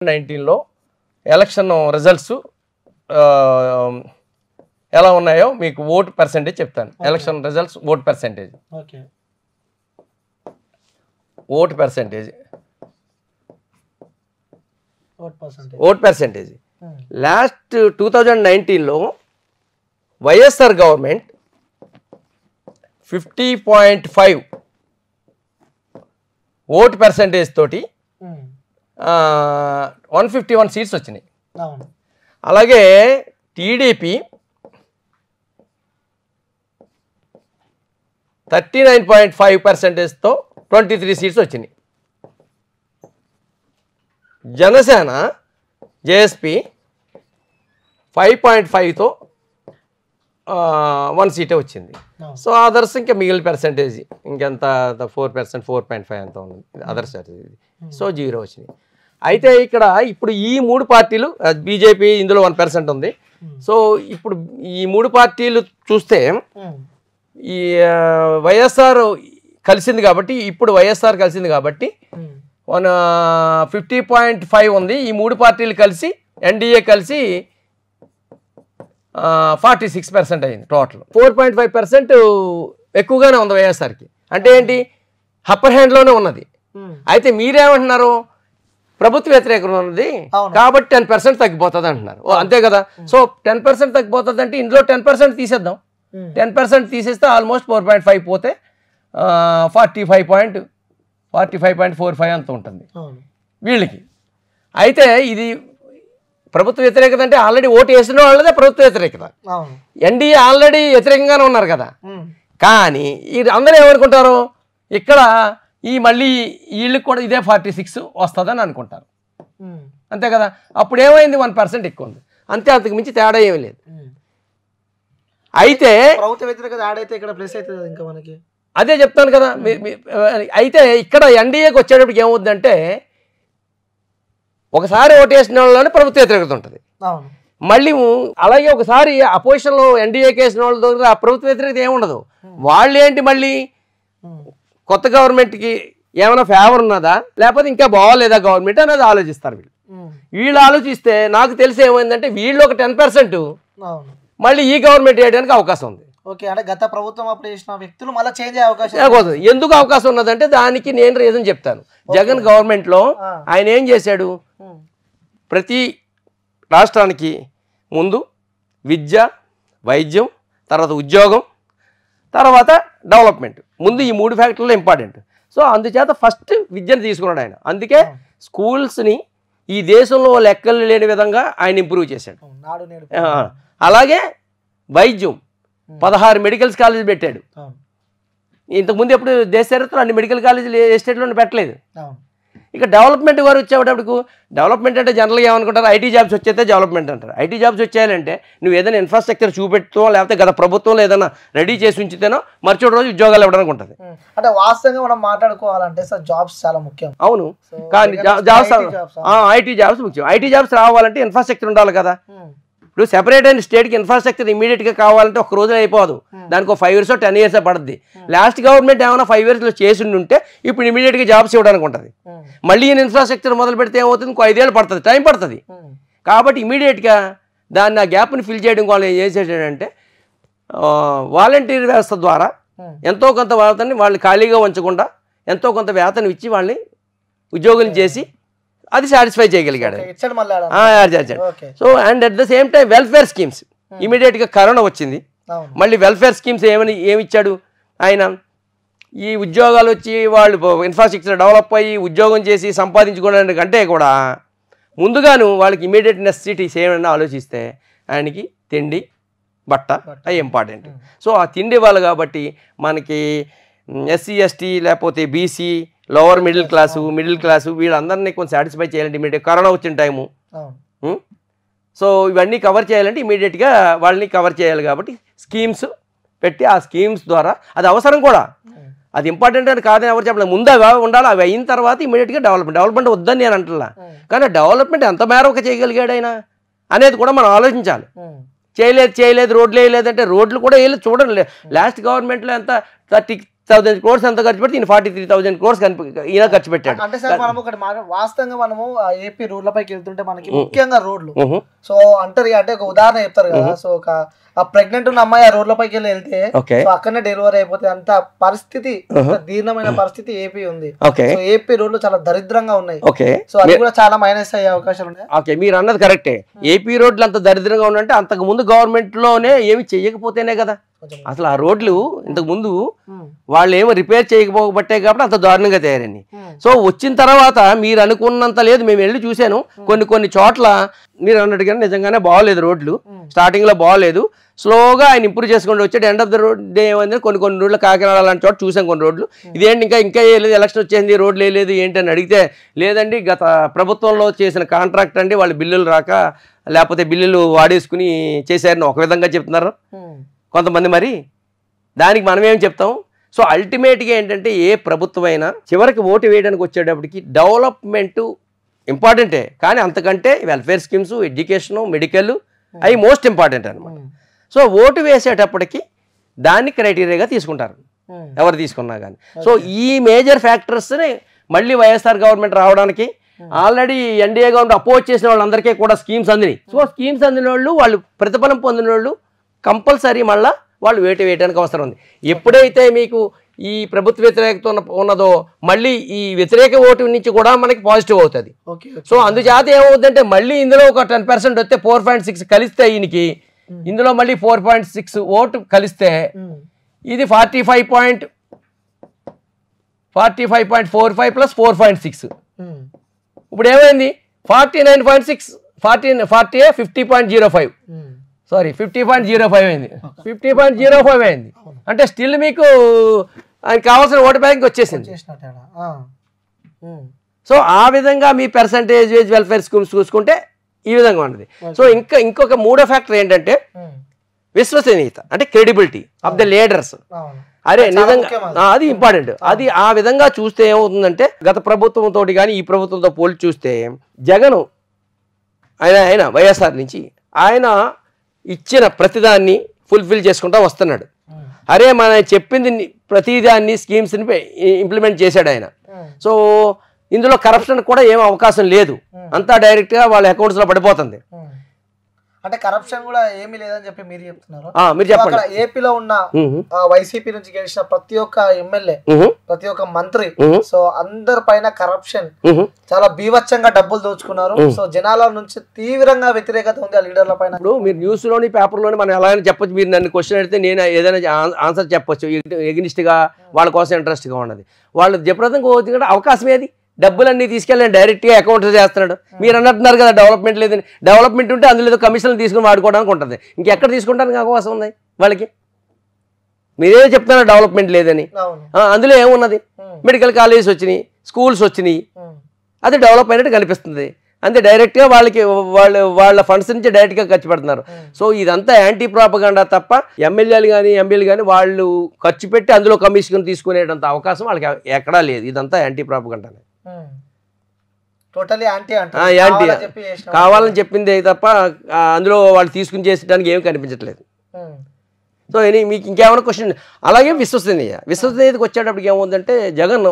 2019లో election results ఎలా ఉన్నాయో మీకు ఓట్ పర్సెంటేజ్ చెప్తాను. Election results vote percentage. Okay. Vote percentage. Vote percentage last 2019లో వైఎస్ఆర్ గవర్నమెంట్ 50.5 ఓట్ పర్సెంటేజ్ తోటి 151 సీట్స్ వచ్చినాయి. అలాగే టీడీపీ 39.5%తో 23 సీట్స్ వచ్చినాయి. జనసేన జేఎస్పీ 5.5తో 1 సీటే వచ్చింది. సో అదర్స్ ఇంకా మిగిలిన పర్సెంటేజ్ ఇంకెంత 4%, 4.5 అంత ఉంది అదర్స్. సో 0 వచ్చినాయి. అయితే ఇక్కడ ఇప్పుడు ఈ 3 పార్టీలు, బీజేపీ ఇందులో 1% ఉంది. సో ఇప్పుడు ఈ 3 పార్టీలు చూస్తే ఈ వైఎస్ఆర్ కలిసింది కాబట్టి, ఇప్పుడు వైఎస్ఆర్ కలిసింది కాబట్టి 50.5 ఉంది. ఈ 3 పార్టీలు కలిసి ఎన్డీఏ కలిసి 46% అయింది టోటల్. 4.5% ఎక్కువగానే ఉంది వైఎస్ఆర్కి. అంటే ఏంటి, అప్పర్ హ్యాండ్లోనే ఉన్నది. అయితే మీరేమంటున్నారు, ప్రభుత్వ వ్యతిరేకం ఉన్నది కాబట్టి 10% తగ్గిపోతుంది అంటున్నారు. అంతే కదా. సో 10% తగ్గిపోతుంది అంటే ఇందులో 10% తీసేద్దాం. 10% తీసేస్తే ఆల్మోస్ట్ 4.5 పోతే 45.45.45 అంత ఉంటుంది వీళ్ళకి. అయితే ఇది ప్రభుత్వ వ్యతిరేకత అంటే ఆల్రెడీ ఓటు వేసిన వాళ్ళదే ప్రభుత్వ వ్యతిరేకత. ఎన్డీఏ ఆల్రెడీ వ్యతిరేకంగానే ఉన్నారు కదా. కానీ ఇది అందరూ ఏమనుకుంటారు, ఇక్కడ ఈ మళ్ళీ వీళ్ళకి కూడా ఇదే 46 వస్తుందని అనుకుంటారు. అంతే కదా. అప్పుడు ఏమైంది, 1% ఎక్కువ ఉంది అంతే, అంతకు మించి తేడా ఏమీ లేదు. అయితే ప్రభుత్వ వ్యతిరేకత యాడ్ అయితే ఇక్కడ ప్లస్ అవుతుంది కదా ఇంకా మనకి. అదే చెప్తాను కదా. అయితే ఇక్కడ ఎన్డీఏకి వచ్చేటప్పటికి ఏమవుద్దంటే, ఒకసారి ఓటేసిన వాళ్ళలోనే ప్రభుత్వ వ్యతిరేకత ఉంటుంది. మళ్ళీ అలాగే ఒకసారి అపోజిషన్లో ఎన్డీఏకి వేసిన వాళ్ళ దగ్గర ఆ ప్రభుత్వ వ్యతిరేకత ఏముండదు. వాళ్ళు ఏంటి, మళ్ళీ కొత్త గవర్నమెంట్కి ఏమైనా ఫేవర్ ఉన్నదా లేకపోతే ఇంకా బాగోలేదా గవర్నమెంట్ అనేది ఆలోచిస్తారు వీళ్ళు. వీళ్ళు ఆలోచిస్తే నాకు తెలిసి ఏమైందంటే, వీళ్ళు ఒక 10% మళ్ళీ ఈ గవర్నమెంట్ వేయడానికి అవకాశం ఉంది. ఓకే. అంటే గత ప్రభుత్వం అప్పుడు చేసిన వ్యక్తులు మళ్ళీ చేంజ్ అయ్యే అవకాశం. ఎందుకు అవకాశం ఉన్నదంటే దానికి నేను రీజన్ చెప్తాను. జగన్ గవర్నమెంట్లో ఆయన ఏం చేశాడు, ప్రతి రాష్ట్రానికి ముందు విద్య, వైద్యం, తర్వాత ఉద్యోగం, తర్వాత డెవలప్మెంట్, ముందు ఈ 3 ఫ్యాక్టర్లు ఇంపార్టెంట్. సో అందుచేత ఫస్ట్ విద్యను తీసుకున్నాడు ఆయన. అందుకే స్కూల్స్ని ఈ దేశంలో లెక్కలు లేని విధంగా ఆయన ఇంప్రూవ్ చేశాడు. అలాగే వైద్యం 16 మెడికల్ కాలేజీలు పెట్టాడు. ఇంతకుముందు ఎప్పుడు దేశ చరిత్రలో అన్ని మెడికల్ కాలేజీలు ఏ స్టేట్లోనే పెట్టలేదు. ఇక డెవలప్మెంట్ వారు వచ్చేటప్పుడు, డెవలప్మెంట్ అంటే జనరల్గా ఏమనుకుంటారు, ఐటీ జాబ్స్ వచ్చేస్తే డెవలప్మెంట్ అంటారు. ఐటీ జాబ్స్ వచ్చేయాలంటే నువ్వు ఏదైనా ఇన్ఫ్రాస్ట్రక్చర్ చూపెట్టుతో లేకపోతే గత ప్రభుత్వంలో ఏదైనా రెడీ చేసి ఉంచితేనో మర్చిపోయిన రోజు ఉద్యోగాలు ఇవ్వడానికి ఉంటుంది. అంటే వాస్తవంగా మనం మాట్లాడుకోవాలంటే సార్ జాబ్స్ చాలా ముఖ్యం. అవును, కానీ జాబ్స్ ఐటీ జాబ్స్ ముఖ్యం. ఐటీ జాబ్స్ రావాలంటే ఇన్ఫ్రాస్ట్రక్చర్ ఉండాలి కదా. ఇప్పుడు సెపరేట్ అయిన స్టేట్కి ఇన్ఫ్రాస్ట్రక్చర్ ఇమీడియట్గా కావాలంటే ఒక రోజులో అయిపోదు. దానికి ఒక 5 years 10 years పడుతుంది. లాస్ట్ గవర్నమెంట్ ఏమైనా 5 yearsలో చేసి ఉంటే ఇప్పుడు ఇమీడియట్గా జాబ్స్ ఇవ్వడానికి ఉంటుంది. మళ్ళీ ఈయన ఇన్ఫ్రాస్ట్రక్చర్ మొదలు పెడితే ఏమవుతుంది, ఇంకో 5 ఏళ్ళు పడుతుంది, టైం పడుతుంది. కాబట్టి ఇమీడియట్గా దాన్ని ఆ గ్యాప్ని ఫిల్ చేయడం వాళ్ళు ఏం చేసేటంటే, వాలంటీర్ వ్యవస్థ ద్వారా ఎంతో కొంత వేతనాన్ని వాళ్ళు ఖాళీగా ఉంచకుండా ఎంతో కొంత వేతనం ఇచ్చి వాళ్ళని ఉద్యోగం చేసి అది సాటిస్ఫై చేయగలిగాడు. So and at the same time welfare schemes ఇమీడియట్గా కరోనా వచ్చింది. మళ్ళీ వెల్ఫేర్ స్కీమ్స్ ఏమిచ్చాడు ఆయన, ఈ ఉద్యోగాలు వచ్చి వాళ్ళు ఇన్ఫ్రాస్ట్రక్చర్ డెవలప్ అయ్యి ఉద్యోగం చేసి సంపాదించుకోవడానికి కంటే కూడా ముందుగాను వాళ్ళకి ఇమీడియట్ నెసెసిటీస్ ఏమైనా ఆలోచిస్తే ఆయనకి తిండి, బట్ట అవి ఇంపార్టెంట్. సో ఆ తిండి వాళ్ళు కాబట్టి మనకి ఎస్సీ ఎస్టీ లేకపోతే బీసీ, లోవర్ మిడిల్ క్లాసు వీళ్ళందరినీ కొంచెం సాటిస్ఫై చేయాలంటే ఇమీడియట్ కరోనా వచ్చిన టైము. సో ఇవన్నీ కవర్ చేయాలంటే ఇమీడియట్గా వాళ్ళని కవర్ చేయాలి కాబట్టి స్కీమ్స్ పెట్టి ఆ స్కీమ్స్ ద్వారా అది అవసరం కూడా, అది ఇంపార్టెంట్ అని కాదని ఎవరు చెప్పలేదు. ముందుగా ఉండాలి, అవి అయిన తర్వాత ఇమీడియట్గా డెవలప్మెంట్ వద్దని నేను అంటున్నా. కానీ డెవలప్మెంట్ ఎంత మేరకు చేయగలిగాడు ఆయన అనేది కూడా మనం ఆలోచించాలి. చేయలేదు రోడ్లు వేయలేదంటే రోడ్లు కూడా వేయలేదు చూడండి. లాస్ట్ గవర్నమెంట్లో ఎంత 60,000 crores ఎంత ఖర్చు పెడితే ఈయన 43,000 crores ఈయన ఖర్చు పెట్టాడు. అంటే సార్ మనం ఒకటి వాస్తవంగా మనము ఏపీ రోడ్లపైకి వెళ్తుంటే మనకి ముఖ్యంగా రోడ్లు సో అంటారు అంటే ఒక ఉదాహరణ చెప్తారు కదా, సో ఒక ప్రెగ్నెంట్ ఉన్న అమ్మాయి ఆ రోడ్లపైకి వెళ్తే అక్కడనే డెలివరీ అయిపోతే అంత పరిస్థితి, దీర్ఘమైన పరిస్థితి ఏపీ ఉంది. సో ఏపీ రోడ్లు చాలా దరిద్రంగా ఉన్నాయి. సో అది కూడా చాలా మైనస్ అయ్యే అవకాశాలు ఉన్నాయి. ఓకే, మీరు అన్నది కరెక్టే. ఏపీ రోడ్లు అంత దరిద్రంగా ఉన్నంటే అంతకు ముందు గవర్నమెంట్ లోనే ఏమి చెయ్యకపోతేనే కదా. అసలు ఆ రోడ్లు ఇంతకు ముందు వాళ్ళు ఏమో రిపేర్ చేయకపోబట్టే కాబట్టి అంత దారుణంగా తయారండి. సో వచ్చిన తర్వాత మీరు అనుకున్నంత లేదు. మేము వెళ్ళి చూశాను కొన్ని చోట్ల మీరు అన్నట్టుగా నిజంగానే బాగోలేదు రోడ్లు. స్టార్టింగ్ లో బాగోలేదు, స్లోగా ఆయన ఇంప్రూవ్ చేసుకుంటూ వచ్చాడు. End of the road day ఏమైంది కొన్ని రోడ్లు కాకినాడ అలాంటి చోట చూసాం కొన్ని రోడ్లు. ఇదేంటి ఇంకా వేయలేదు, ఎలక్షన్ వచ్చేసింది రోడ్లు వేయలేదు ఏంటి అని అడిగితే లేదండి గత ప్రభుత్వంలో చేసిన కాంట్రాక్ట్ అండి, వాళ్ళు బిల్లులు రాక లేకపోతే బిల్లులు వాడేసుకుని చేశారని ఒక విధంగా చెప్తున్నారు కొంతమంది. మరి దానికి మనం ఏం చెప్తాం? సో అల్టిమేట్గా ఏంటంటే ఏ ప్రభుత్వం అయినా చివరికి ఓటు వేయడానికి వచ్చేటప్పటికి డెవలప్మెంట్ ఇంపార్టెంటే, కానీ అంతకంటే వెల్ఫేర్ స్కీమ్స్, ఎడ్యుకేషను, మెడికల్ అవి మోస్ట్ ఇంపార్టెంట్ అనమాట. సో ఓటు వేసేటప్పటికి దాన్ని క్రైటీరియాగా తీసుకుంటారు ఎవరు తీసుకున్నా కానీ. సో ఈ మేజర్ ఫ్యాక్టర్స్ని మళ్ళీ వైఎస్ఆర్ గవర్నమెంట్ రావడానికి ఆల్రెడీ ఎన్డీఏ గవర్నమెంట్ అపోజ్ చేసిన వాళ్ళందరికీ కూడా స్కీమ్స్ అందినాయి. సో స్కీమ్స్ అందిన వాళ్ళు ప్రతిఫలం పొందిన వాళ్ళు కంపల్సరీ మళ్ళీ వాళ్ళు వేయడానికి అవసరం ఉంది. ఎప్పుడైతే మీకు ఈ ప్రభుత్వ వ్యతిరేకత ఉన్నదో మళ్ళీ ఈ వ్యతిరేక ఓటు నుంచి కూడా మనకి పాజిటివ్ అవుతుంది. సో అందుచేత ఏమవుతుందంటే మళ్ళీ ఇందులో ఒక 10% వస్తే 4.6 కలిస్తే ఈయనకి, ఇందులో మళ్ళీ 4.6 ఓటు కలిస్తే ఇది 45.45 ప్లస్ 4.6 ఇప్పుడు ఏమైంది 49.6 50.05 సారీ 50.05 అయింది. 50.05 అయింది అంటే స్టిల్ మీకు ఆయనకి కావాల్సిన ఓటు బ్యాంక్ వచ్చేసింది. సో ఆ విధంగా మీ పర్సంటేజ్ వెల్ఫేర్ స్కీమ్స్ చూసుకుంటే ఈ విధంగా ఉన్నది. సో ఇంకొక మూడో ఫ్యాక్టర్ ఏంటంటే విశ్వసనీయత, అంటే క్రెడిబిలిటీ ఆఫ్ ద లీడర్స్. అరే నిజంగా అది ఇంపార్టెంట్. అది ఆ విధంగా చూస్తే ఏమవుతుందంటే గత ప్రభుత్వంతో కానీ ఈ ప్రభుత్వంతో పోల్చి చూస్తే జగన్ ఆయన వైఎస్ఆర్ నుంచి ఆయన ఇచ్చిన ప్రతిదాన్ని ఫుల్ఫిల్ చేసుకుంటూ వస్తున్నాడు. అరే మన చెప్పింది ప్రతిదాన్ని స్కీమ్స్ని ఇంప్లిమెంట్ చేశాడు ఆయన. సో ఇందులో కరప్షన్ కూడా ఏం అవకాశం లేదు, అంతా డైరెక్ట్గా వాళ్ళ అకౌంట్స్లో పడిపోతుంది. అంటే కరప్షన్ కూడా ఏమీ లేదని చెప్పి మీరు చెప్తున్నారు. మీరు చెప్పండి. ఏపీలో ఉన్న వైసీపీ నుంచి గెలిచిన ప్రతి ఒక్క ఎమ్మెల్యే, ప్రతి ఒక్క మంత్రి, సో అందరి పైన కరప్షన్, చాలా బీభత్సంగా డబ్బులు దోచుకున్నారు. సో జనాల నుంచి తీవ్రంగా వ్యతిరేకత ఉంది ఆ లీడర్ల పైన. ఇప్పుడు మీరు న్యూస్ లోని పేపర్ లోని మనం ఎలా చెప్పొచ్చు, మీరు నన్ను క్వశ్చన్ అడిగితే నేను ఏదైనా ఆన్సర్ చెప్పొచ్చు ఎగ్నిస్ట్ గా, వాళ్ళ కోసం ఇంట్రెస్ట్ గా ఉన్నది. వాళ్ళు జబర్దస్తంగా అవకాశం ఏది, డబ్బులన్నీ తీసుకెళ్ళి డైరెక్ట్గా అకౌంట్ చేస్తున్నాడు. మీరు అన్నట్టున్నారు కదా డెవలప్మెంట్ లేదని. డెవలప్మెంట్ ఉంటే అందులో ఏదో కమిషన్లు తీసుకుని వాడుకోవడానికి ఉంటుంది, ఇంకెక్కడ తీసుకుంటానికి అవకాశం ఉంది వాళ్ళకి? మీరే చెప్తున్నారు డెవలప్మెంట్ లేదని. అందులో ఏమున్నది? మెడికల్ కాలేజెస్ వచ్చినాయి, స్కూల్స్ వచ్చినాయి, అది డెవలప్ అయినట్టు కనిపిస్తుంది. అంతే, డైరెక్ట్గా వాళ్ళ ఫండ్స్ నుంచి డైరెక్ట్గా ఖర్చు పెడుతున్నారు. సో ఇదంతా యాంటీ ప్రాపగండా తప్ప ఎమ్మెల్యేలు కానీ ఎంపీలు కానీ వాళ్ళు ఖర్చు పెట్టి అందులో కమిషన్ తీసుకునేటంత అవకాశం వాళ్ళకి ఎక్కడా లేదు. ఇదంతా యాంటీ ప్రాపగండానే, యాంటీ కావాలని చెప్పింది తప్ప అందులో వాళ్ళు తీసుకుని చేసేటానికి ఏమి కనిపించట్లేదు. సో మీకు ఇంకేమైనా క్వశ్చన్? అలాగే విశ్వసనీయతకు వచ్చేటప్పటికి ఏముందంటే జగన్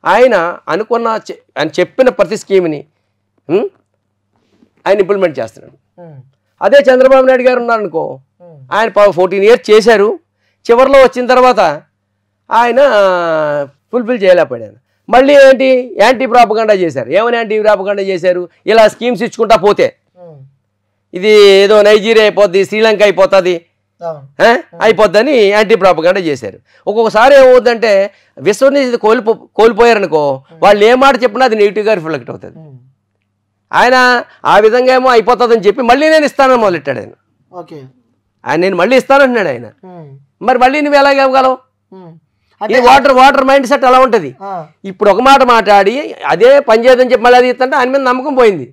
ఆయన ఆయన చెప్పిన ప్రతి స్కీమ్ని ఆయన ఇంప్లిమెంట్ చేస్తున్నాడు. అదే చంద్రబాబు నాయుడు గారు ఉన్నారనుకో, ఆయన 14 years చేశారు, చివరిలో వచ్చిన తర్వాత ఆయన ఫుల్ఫిల్ చేయలేకపోయాడు. మళ్ళీ ఏంటి యాంటీ ప్రాపగండా చేశారు. ఏమని యాంటీ ప్రాపగండా చేశారు? ఇలా స్కీమ్స్ ఇచ్చుకుంటా పోతే ఇది ఏదో నైజీరియా అయిపోద్ది, శ్రీలంక అయిపోతుంది, అయిపోద్దని యాంటీ ప్రాపగండా చేశారు. ఒక్కొక్కసారి ఏమవుతుందంటే విశ్వసనీయత కోల్పోయారనుకో, వాళ్ళు ఏ మాట చెప్పినా అది నెగిటివ్గా రిఫ్లెక్ట్ అవుతుంది. ఆయన ఆ విధంగా ఏమో అయిపోతుందని చెప్పి మళ్ళీ నేను ఇస్తానని మొదలెట్టాడు ఆయన. నేను మళ్ళీ ఇస్తానంటున్నాడు ఆయన. మరి మళ్ళీ నువ్వు ఎలాగ ఇవ్వగలవు? ఈ వాటర్ మైండ్ సెట్ అలా ఉంటుంది. ఇప్పుడు ఒక మాట మాట్లాడి అదే పని చేయదని చెప్పి మళ్ళీ అది ఇస్తుంటే ఆయన మీద నమ్మకం పోయింది.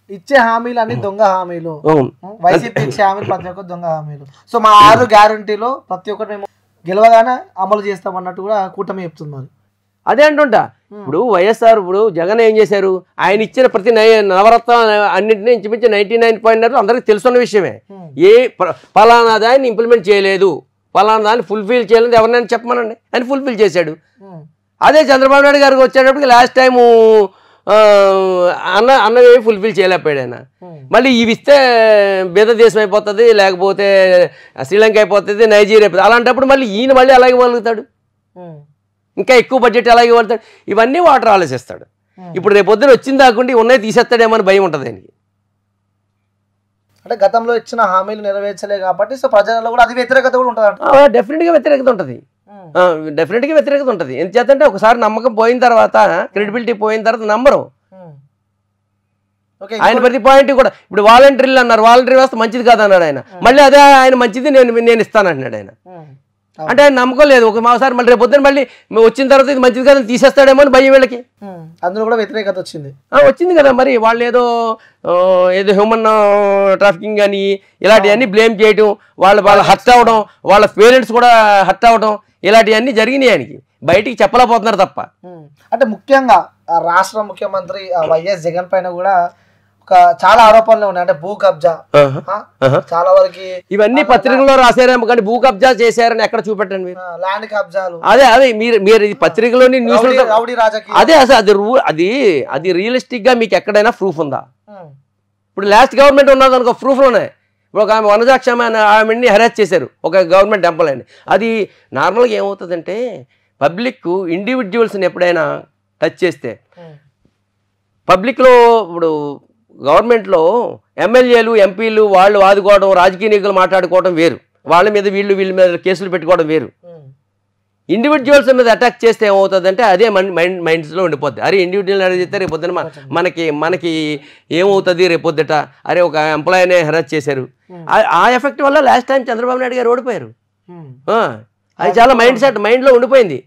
ఇచ్చే హామీలు అన్ని దొంగ హామీలు, వైసీపీ ఇచ్చే హామీలు ప్రతి ఒక్కరు దొంగ హామీలు. సో మా 6 గ్యారంటీలో ప్రతి ఒక్కటి మేము గెలవగానే అమలు చేస్తామన్నట్టు కూడా కూటమి చెప్తున్నారు. అదే అంటుంటా. ఇప్పుడు వైఎస్ఆర్ ఇప్పుడు జగన్ ఏం చేశారు? ఆయన ఇచ్చిన ప్రతి నవరత్న అన్నింటినీ ఇంచుమించి 99.9 అందరికీ తెలుసున్న విషయమే. ఏ ఫలానా దాన్ని ఇంప్లిమెంట్ చేయలేదు, పలానా దాన్ని ఫుల్ఫిల్ చేయాలని ఎవరినైనా చెప్పమనండి అని ఫుల్ఫిల్ చేశాడు. అదే చంద్రబాబు నాయుడు గారికి వచ్చేటప్పటికి లాస్ట్ టైము అన్నవి ఫుల్ఫిల్ చేయలేకపోయాడు ఆయన. మళ్ళీ ఇవి ఇస్తే బీద దేశం అయిపోతుంది, లేకపోతే శ్రీలంక అయిపోతుంది, నైజీరియా అయిపోతుంది. అలాంటప్పుడు మళ్ళీ ఈయన మళ్ళీ అలాగే వలుగుతాడు, ఇంకా ఎక్కువ బడ్జెట్ అలాగే వలుగుతాడు. ఇవన్నీ వాటర్ ఆలోచిస్తాడు. ఇప్పుడు రేపు పొద్దున వచ్చింది కాకుండా ఉన్నాయి తీసేస్తాడేమో అని భయం ఉంటుంది ఆయనకి. అంటే గతంలో ఇచ్చిన హామీలు నెరవేర్చలే కాబట్టి సో ప్రజలలో కూడా అది వ్యతిరేకత కూడా ఉంటుంది. డెఫినెట్గా వ్యతిరేకత ఉంటుంది, డెఫినెట్గా వ్యతిరేకత ఉంటుంది. ఎందుచేతంటే ఒకసారి నమ్మకం పోయిన తర్వాత, క్రెడిబిలిటీ పోయిన తర్వాత నమ్మరు. ఆయన ప్రతి పాయింట్ కూడా ఇప్పుడు వాలంటీర్లు అన్నారు, వాలంటీర్ వ్యవస్థ మంచిది కాదన్నాడు ఆయన. మళ్ళీ అదే ఆయన మంచిది నేను ఇస్తానంటున్నాడు ఆయన. అంటే ఆయన నమ్మకం లేదు. ఒకసారి మళ్ళీ రేపు పొద్దున మళ్ళీ వచ్చిన తర్వాత ఇది మంచిది కాదని తీసేస్తాడేమో అని భయం వీళ్ళకి. అందులో కూడా వ్యతిరేకత వచ్చింది కదా. మరి వాళ్ళు ఏదో హ్యూమన్ ట్రాఫికింగ్ అని ఇలాంటివన్నీ బ్లేమ్ చేయటం, వాళ్ళు హర్ట్ అవ్వడం, వాళ్ళ పేరెంట్స్ కూడా హర్ట్ అవ్వడం, ఇలాంటివన్నీ జరిగినాయి. ఆయనకి బయటికి చెప్పలేకపోతున్నారు తప్ప. అంటే ముఖ్యంగా రాష్ట్ర ముఖ్యమంత్రి వైఎస్ జగన్ పైన కూడా చాలా ఆరోపణలు ఉన్నాయి. అంటే భూ కబ్జా చాలా వరకు ఇవన్నీ పత్రికల్లో రాశారేమో కానీ భూ కబ్జా చేశారని ఎక్కడ చూపెట్టండి మీరు. ల్యాండ్ కబ్జాలు అదే మీరు పత్రికలోని న్యూస్ అదే అసలు అది రియలిస్టిక్ గా మీకు ఎక్కడైనా ప్రూఫ్ ఉందా? ఇప్పుడు లాస్ట్ గవర్నమెంట్ ఉన్నది అనుకో, ప్రూఫ్లు ఉన్నాయి. ఒక ఆమె వనజాక్ష ఆమెని హెరాస్ చేశారు, ఒక గవర్నమెంట్ ఎంప్లాయీని. అది నార్మల్గా ఏమవుతుందంటే పబ్లిక్ ఇండివిజువల్స్ని ఎప్పుడైనా టచ్ చేస్తే, పబ్లిక్లో ఇప్పుడు గవర్నమెంట్లో ఎమ్మెల్యేలు ఎంపీలు వాళ్ళు వాదుకోవడం, రాజకీయ నాయకులు మాట్లాడుకోవడం వేరు, వాళ్ళ మీద వీళ్ళ మీద కేసులు పెట్టుకోవడం వేరు. ఇండివిజువల్స్ మీద అటాక్ చేస్తే ఏమవుతుందంటే అదే మైండ్స్లో ఉండిపోద్ది. అరే ఇండివిజువల్ అడిగితే రేపు పొద్దున మనకి ఏమవుతుంది రేపు పొద్దుట, అరే ఒక ఎంప్లాయీనే హెరాస్ చేశారు. ఆ ఎఫెక్ట్ వల్ల లాస్ట్ టైం చంద్రబాబు నాయుడు గారు ఓడిపోయారు. అది చాలా మైండ్లో ఉండిపోయింది.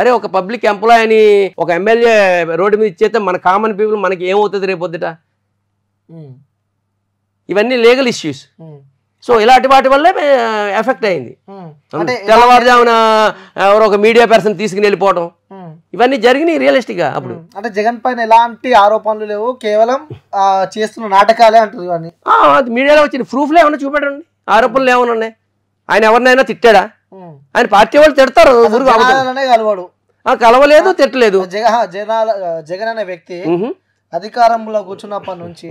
అరే ఒక పబ్లిక్ ఎంప్లాయీని ఒక ఎమ్మెల్యే రోడ్డు మీద ఇచ్చేస్తే మన కామన్ పీపుల్ మనకి ఏమవుతుంది రేపు పొద్దుట. ఇవన్నీ లీగల్ ఇష్యూస్. సో ఇలాంటి వాటి వల్లే ఎఫెక్ట్ అయింది. తెల్లవారుజామున ఎవరో ఒక మీడియా పర్సన్ తీసుకుని వెళ్ళిపోవడం, ఇవన్నీ జరిగినాయి రియలిస్టిక్ గా. అప్పుడు అంటే జగన్ పైన ఎలాంటి ఆరోపణలు లేవు, కేవలం చేస్తున్న నాటకాలే అంటారు. ఇవన్నీ అది మీడియాలో వచ్చిన ప్రూఫ్లు ఏమన్నా చూపెట్టండి, ఆరోపణలు ఏమైనా ఉన్నాయి. ఆయన ఎవరినైనా తిట్టాడా? ఆయన పార్టీ వాళ్ళు తిడతారు, కలవాడు కలవలేదు, తిట్టలేదు. జగన్ అనే వ్యక్తి అధికారంలో కూర్చున్నప్పటి నుంచి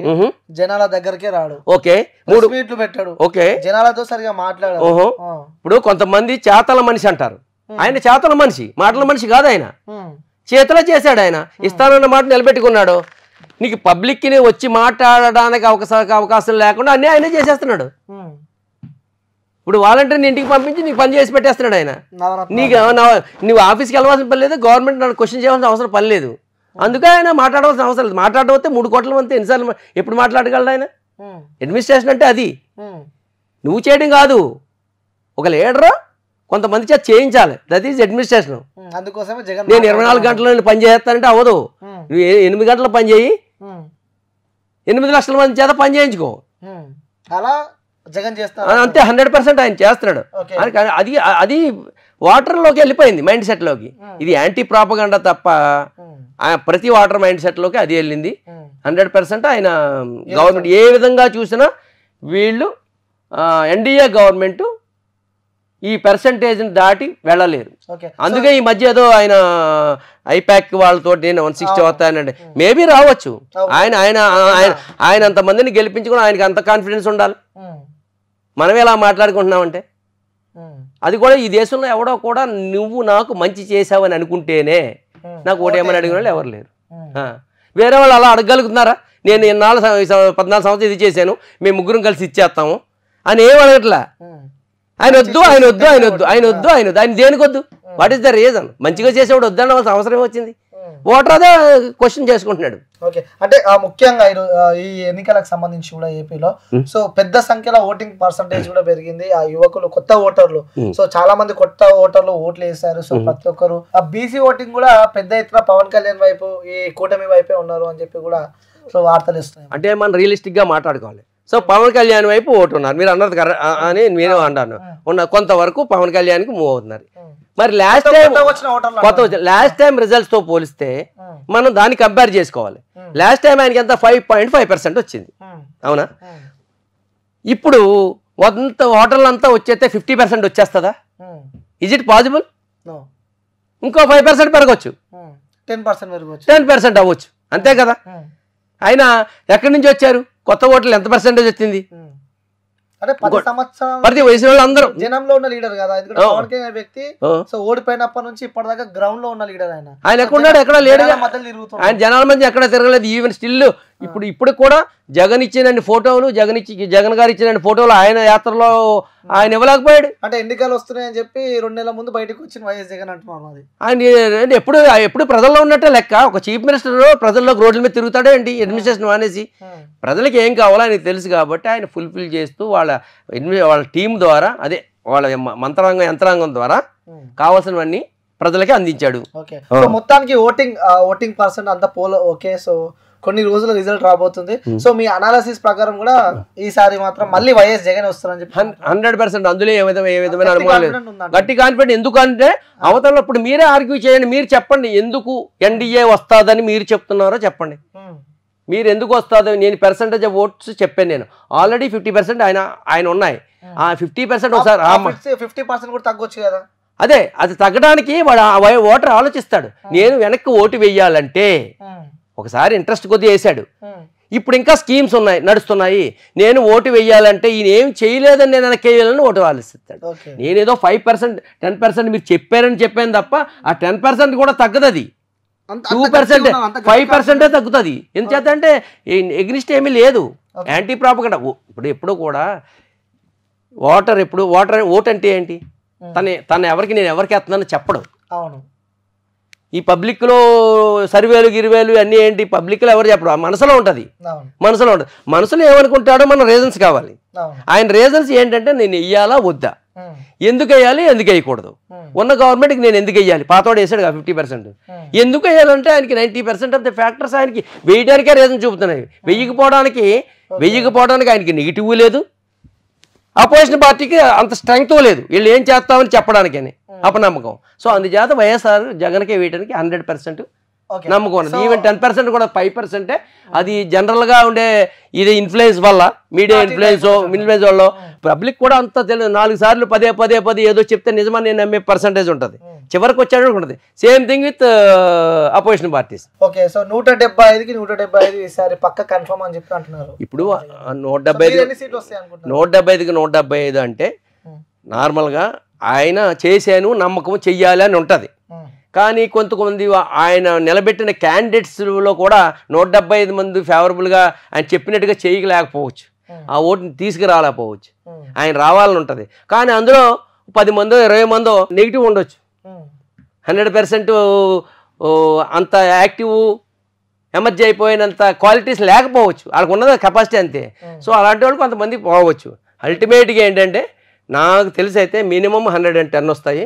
జనాల దగ్గరకే రాడు. ఓకే, 3 మీట్లు పెట్టాడు. ఓకే, జనాలతో సరిగా మాట్లాడాడు. ఇప్పుడు కొంతమంది చేతల మనిషి అంటారు, ఆయన చేతల మనిషి, మాటల మనిషి కాదు. ఆయన చేతలో చేశాడు. ఆయన ఇస్తానన్న మాట నిలబెట్టుకున్నాడు. నీకు పబ్లిక్ ని వచ్చి మాట్లాడడానికి అవకాశం లేకుండా అన్నీ ఆయనే చేసేస్తున్నాడు. ఇప్పుడు వాలంటీర్ని ఇంటికి పంపించి నీకు పని చేసి పెట్టేస్తున్నాడు ఆయన. నువ్వు ఆఫీస్కి వెళ్ళవలసిన పని లేదు, గవర్నమెంట్ నన్ను క్వశ్చన్ చేయాల్సిన అవసరం పని లేదు. అందుకే ఆయన మాట్లాడవలసిన అవసరం లేదు. మాట్లాడవస్తే 3 కోట్ల మంది ఎన్నిసార్లు ఎప్పుడు మాట్లాడగలడు ఆయన? అడ్మినిస్ట్రేషన్ అంటే అది నువ్వు చేయడం కాదు, ఒక లీడరు కొంతమంది చేత చేయించాలి. That is administration. అందుకోసమే నేను 24 గంటల పని చేస్తానంటే అవ్వదు. నువ్వు 8 గంటల పని చేయి, 8 లక్షల మంది చేత పని చేయించుకో. అలా జగన్ చేస్తాడు అంతే. 100% ఆయన చేస్తున్నాడు. అది వాటర్లోకి వెళ్ళిపోయింది, మైండ్ సెట్లోకి. ఇది యాంటీ ప్రాపగండా తప్ప ప్రతి వాటర్ మైండ్ సెట్లోకి అది వెళ్ళింది. 100% ఆయన గవర్నమెంట్ ఏ విధంగా చూసినా వీళ్ళు ఎన్డీఏ గవర్నమెంట్ ఈ పర్సంటేజ్ని దాటి వెళ్ళలేరు. అందుకే ఈ మధ్య ఏదో ఆయన ఐపాక్ వాళ్ళతో నేను 160 వస్తానండి, మేబీ రావచ్చు. ఆయన అంతమందిని గెలిపించుకుని ఆయనకి అంత కాన్ఫిడెన్స్ ఉండాలి. మనం ఎలా మాట్లాడుకుంటున్నామంటే అది కూడా ఈ దేశంలో ఎవడో కూడా నువ్వు నాకు మంచి చేసావని అనుకుంటేనే నాకు ఓటేమని అడిగిన వాళ్ళు ఎవరు లేరు. వేరే వాళ్ళు అలా అడగలుగుతున్నారా? నేను 14 సంవత్సరాలు ఇది చేశాను, మేము 3 కలిసి ఇచ్చేస్తాము అని ఏం అడగట్లా. ఆయన వద్దు, ఆయన వద్దు, ఆయన వద్దు, ఆయన వద్దు, ఆయన వద్దు, ఆయన దేనికి వద్దు? What is the reason? మంచిగా చేసేవాడు వద్దన్న అవసరం వచ్చింది. ఓటర్ అదే క్వశ్చన్ చేసుకుంటున్నాడు. ఓకే, అంటే ముఖ్యంగా ఈ ఎన్నికలకు సంబంధించి కూడా ఏపీలో సో పెద్ద సంఖ్యలో ఓటింగ్ పర్సంటేజ్ కూడా పెరిగింది. ఆ యువకులు, కొత్త ఓటర్లు, సో చాలా మంది కొత్త ఓటర్లు ఓట్లు వేశారు. సో ప్రతి ఒక్కరు ఆ బీసీ ఓటింగ్ కూడా పెద్ద ఎత్తున పవన్ కళ్యాణ్ వైపు, ఈ కూటమి వైపే ఉన్నారు అని చెప్పి కూడా సో వార్తలు ఇస్తున్నాయి. అంటే మనం రియలిస్టిక్ గా మాట్లాడుకోవాలి. సో పవన్ కళ్యాణ్ వైపు ఓటు ఉన్నారు, మీరు అన్నది అని నేను అంటాను. కొంతవరకు పవన్ కళ్యాణ్కి మూవ్ అవుతున్నారు. మరి లాస్ట్ టైం రిజల్ట్స్ తో పోలిస్తే మనం దాన్ని కంపేర్ చేసుకోవాలి. లాస్ట్ టైం ఆయనకి ఎంత 5.5% వచ్చింది, అవునా? ఇప్పుడు అంత హోటల్ అంతా వచ్చేస్తే 50% వచ్చేస్తుందా? Is it possible? ఇంకో 5% పెరగచ్చు, 10% అవ్వచ్చు, అంతే కదా. అయినా ఎక్కడి నుంచి వచ్చారు కొత్త ఓట్లు? ఎంత పర్సెంటేజ్ వచ్చింది? ప్రతి వయసు అందరూ జనంలో ఉన్న లీడర్ కదా, పవన్ కళ్యాణ్ వ్యక్తి. సో ఓడిపోయినప్పటి నుంచి ఇప్పటిదాకా గ్రౌండ్ లో ఉన్న లీడర్ ఆయన. ఆయన ఎక్కడున్నాడు? ఎక్కడ లేడు, ఆయన జనాల మధ్య ఎక్కడ తిరగలేదు. ఈవెన్ స్టిల్ ఇప్పుడు కూడా జగన్ ఇచ్చినన్ని ఫోటోలు, జగన్ గారు ఇచ్చినన్ని ఫోటోలు ఆయన యాత్రలో ఆయన ఇవ్వలేకపోయాడు. అంటే ఎన్నికలు వస్తున్నాయని చెప్పి 2 నెలల ముందు బయటకు వచ్చిన వైఎస్ జగన్ అంటున్నారు. అది ఆయన ఎప్పుడు ప్రజల్లో ఉన్నట్టే లెక్క. ఒక చీఫ్ మినిస్టర్ ప్రజల్లో రోడ్ల మీద తిరుగుతాడే ఏంటి అడ్మినిస్ట్రేషన్ అనేసి? ప్రజలకు ఏం కావాలో ఆయనకు తెలుసు కాబట్టి ఆయన ఫుల్ఫిల్ చేస్తూ వాళ్ళ టీం ద్వారా, అదే వాళ్ళ యంత్రాంగం ద్వారా కావాల్సినవన్నీ ప్రజలకి అందించాడు. మొత్తానికి ఓటింగ్ పర్సెంట్ అంతా పోల్ ఓకే. సో కొన్ని రోజుల రిజల్ట్ రాబోతుంది. సో మీ అనాలిసిస్ ప్రకారం కూడా ఈసారి మాత్రం మళ్ళీ వైఎస్ జగన్ వస్తారని చెప్పి 100%. అందులో ఏ విధమైన అనుమానం లేదు, గట్టి కాన్ఫిడెంట్. ఎందుకంటే అవతల ఇప్పుడు మీరే ఆర్గ్యూ చేయండి, మీరు చెప్పండి ఎందుకు ఎన్డీఏ వస్తుందని మీరు చెప్తున్నారో చెప్పండి. మీరు ఎందుకు వస్తుందో నేను పర్సెంటేజ్ ఆఫ్ ఓట్స్ చెప్పాను. నేను ఆల్రెడీ 50% ఆయన ఉన్నాయి. ఆ 50% ఒకసారి 50% కూడా తగ్గొచ్చు కదా. అదే అది తగ్గడానికి వాడు ఓటర్ ఆలోచిస్తాడు. నేను వెనక్కి ఓటు వేయాలంటే ఒకసారి ఇంట్రెస్ట్ కొద్దిగా వేసాడు, ఇప్పుడు ఇంకా స్కీమ్స్ నడుస్తున్నాయి, నేను ఓటు వేయాలంటే ఈయన ఏం చేయలేదని నేను వెనక్కి వేయాలని ఓటు ఆలోచిస్తాడు. నేనేదో 5% 10% మీరు చెప్పాను తప్ప ఆ 10% కూడా తగ్గదు. అది 2% 5% తగ్గుతుంది. ఎందుచేత అంటే ఎగ్నిస్ట్ ఏమీ లేదు, యాంటీ ప్రాపగండా. ఎప్పుడు కూడా ఓటు అంటే ఏంటి? తను నేను ఎవరికి వేస్తున్నానని చెప్పడం. అవును, ఈ పబ్లిక్లో సర్వేలు గిరివేలు అన్నీ ఏంటి? పబ్లిక్లో ఎవరు చెప్పడం, మనసులో ఉంటుంది. మనసులో ఏమనుకుంటాడో మన రీజన్స్ కావాలి. ఆయన రీజన్స్ ఏంటంటే నేను వెయ్యాలా వద్దా, ఎందుకు వేయాలి ఎందుకు వేయకూడదు, ఉన్న గవర్నమెంట్కి నేను ఎందుకు వేయాలి, పాతవాడు వేసాడు 50%, ఎందుకు వేయాలంటే ఆయనకి 90% ఆఫ్ ద ఫ్యాక్టర్స్ ఆయనకి వేయడానికే రీజన్ చూపుతున్నాయి. వెయ్యకపోవడానికి ఆయనకి నెగిటివ్ లేదు, అపోజిషన్ పార్టీకి అంత స్ట్రెంగ్త్ లేదు, వీళ్ళు ఏం చేస్తామని చెప్పడానికి అని అపనమ్మకం. సో అందుచేత వైఎస్ఆర్ జగన్కే వేయడానికి 100% నమ్మకం ఉన్నది. ఈవెన్ 10% కూడా 5%. అది జనరల్గా ఉండే ఇది ఇన్ఫ్లుయెన్స్ వల్ల, మీడియా ఇన్ఫ్లుయెన్స్ వల్ల పబ్లిక్ కూడా అంత తెలియదు. 4 సార్లు పదే ఏదో చెప్తే నిజమని నేను నమ్మే పర్సెంటేజ్ ఉంటుంది, చివరికి వచ్చాడు ఉంటుంది. Same thing with opposition parties. Okay, so 175కి 175 ఈసారి పక్క కన్ఫర్మ్ అని చెప్పి అంటున్నారు. ఇప్పుడు 175కి 175 అంటే నార్మల్గా ఆయన చేశాను నమ్మకం చెయ్యాలి అని ఉంటుంది. కానీ కొంతమంది ఆయన నిలబెట్టిన క్యాండిడేట్స్లో కూడా 175 మంది ఫేవరబుల్గా ఆయన చెప్పినట్టుగా చేయలేకపోవచ్చు, ఆ ఓటుని తీసుకురాలేకపోవచ్చు. ఆయన రావాలని ఉంటుంది. కానీ అందులో 10 మందో 20 మందో నెగిటివ్ ఉండొచ్చు. 100% అంత యాక్టివ్ ఎమర్జీ అయిపోయినంత క్వాలిటీస్ లేకపోవచ్చు, వాళ్ళకు ఉన్నది కెపాసిటీ అంతే. సో అలాంటి వాళ్ళు కొంతమంది పోవచ్చు. అల్టిమేట్గా ఏంటంటే నాకు తెలిసి అయితే మినిమం 110 వస్తాయి.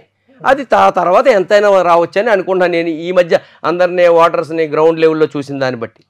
అది తర్వాత ఎంతైనా రావచ్చు అని అనుకుంటున్నాను నేను. ఈ మధ్య అందరినీ ఓటర్స్ని గ్రౌండ్ లెవెల్లో చూసిన దాన్ని బట్టి.